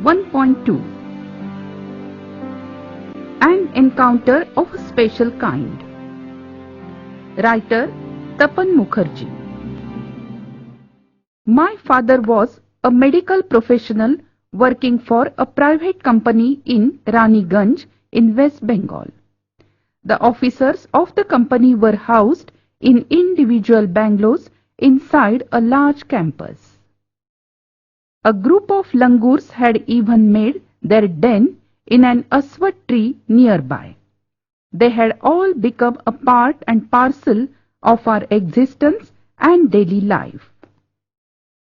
CH1.2. An encounter of a special kind. Writer Tapan Mukherjee. My father was a medical professional working for a private company in Raniganj in West Bengal. The officers of the company were housed in individual bungalows inside a large campus. A group of langurs had even made their den in an aswad tree nearby. They had all become a part and parcel of our existence and daily life.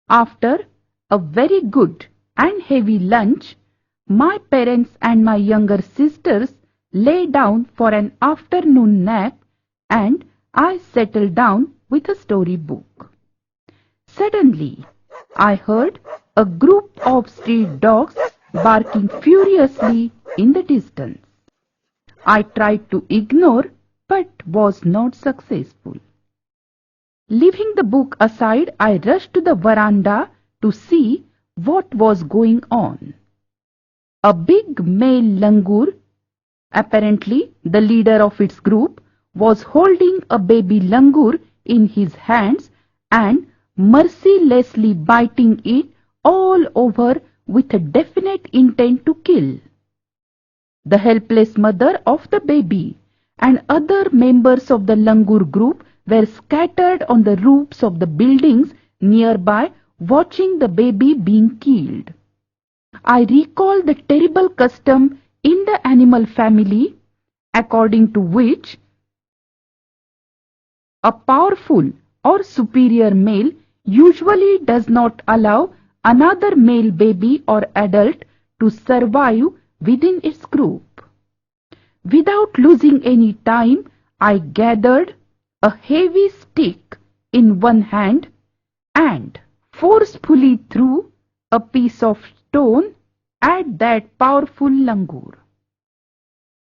After a very good and heavy lunch, my parents and my younger sisters lay down for an afternoon nap, and I settled down with a storybook. Suddenly, I heard a group of street dogs barking furiously in the distance. I tried to ignore but was not successful. Leaving the book aside, I rushed to the veranda to see what was going on. A big male langur, apparently the leader of its group, was holding a baby langur in his hands and mercilessly biting it all over with a definite intent to kill. The helpless mother of the baby and other members of the langur group were scattered on the roofs of the buildings nearby, watching the baby being killed. I recall the terrible custom in the animal family, according to which a powerful or superior male usually does not allow another male baby or adult to survive within its group. Without losing any time, I gathered a heavy stick in one hand and forcefully threw a piece of stone at that powerful langur.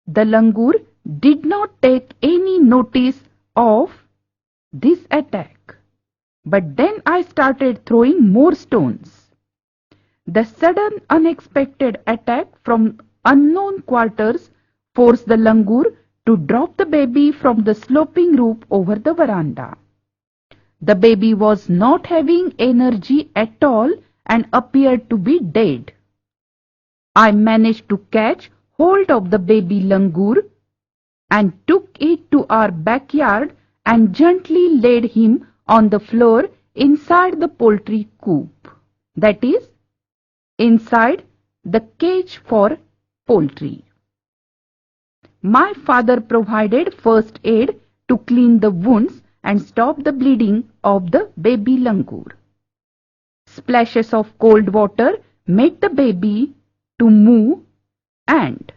The langur did not take any notice of this attack, but then I started throwing more stones. The sudden unexpected attack from unknown quarters forced the langur to drop the baby from the sloping roof over the veranda. The baby was not having energy at all and appeared to be dead. I managed to catch hold of the baby langur and took it to our backyard and gently laid him on the floor inside the poultry coop, that is, inside the cage for poultry. My father provided first aid to clean the wounds and stop the bleeding of the baby langur. Splashes of cold water made the baby to move, and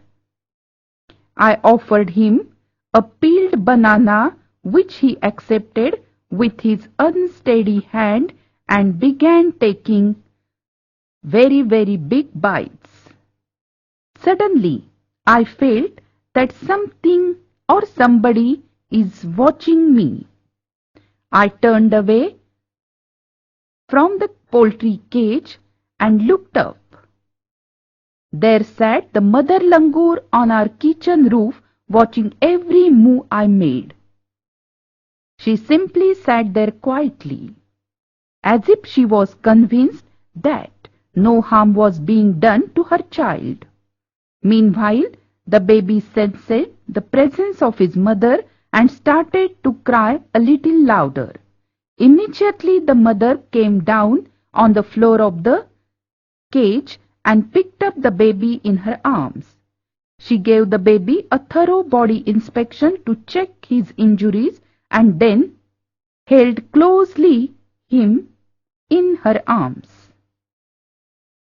I offered him a peeled banana, which he accepted with his unsteady hand and began taking very big bites. Suddenly, I felt that something or somebody is watching me. I turned away from the poultry cage and looked up. There sat the mother langur on our kitchen roof, watching every move I made. She simply sat there quietly, as if she was convinced that no harm was being done to her child. Meanwhile, the baby sensed the presence of his mother and started to cry a little louder. Immediately the mother came down on the floor of the cage and picked up the baby in her arms. She gave the baby a thorough body inspection to check his injuries and then held closely him in her arms.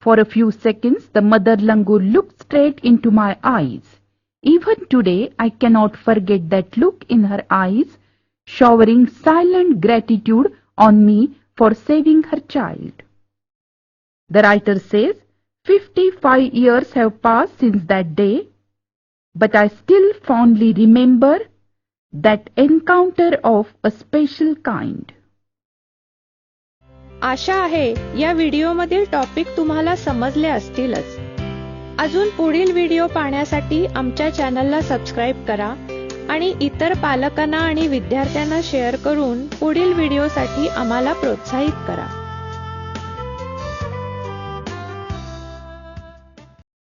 For a few seconds, the mother langur looked straight into my eyes. Even today, I cannot forget that look in her eyes, showering silent gratitude on me for saving her child. The writer says, 55 years have passed since that day, but I still fondly remember that encounter of a special kind. आशा आहे या व्हिडिओमधील topic तुम्हाला समजले असतीलच. अजून पुढील video पाहण्यासाठी आमच्या चॅनलला सबस्क्राईब करा आणि इतर पालकांना आणि विद्यार्थ्यांना शेअर करून पुढील व्हिडिओसाठी आम्हाला प्रोत्साहित करा.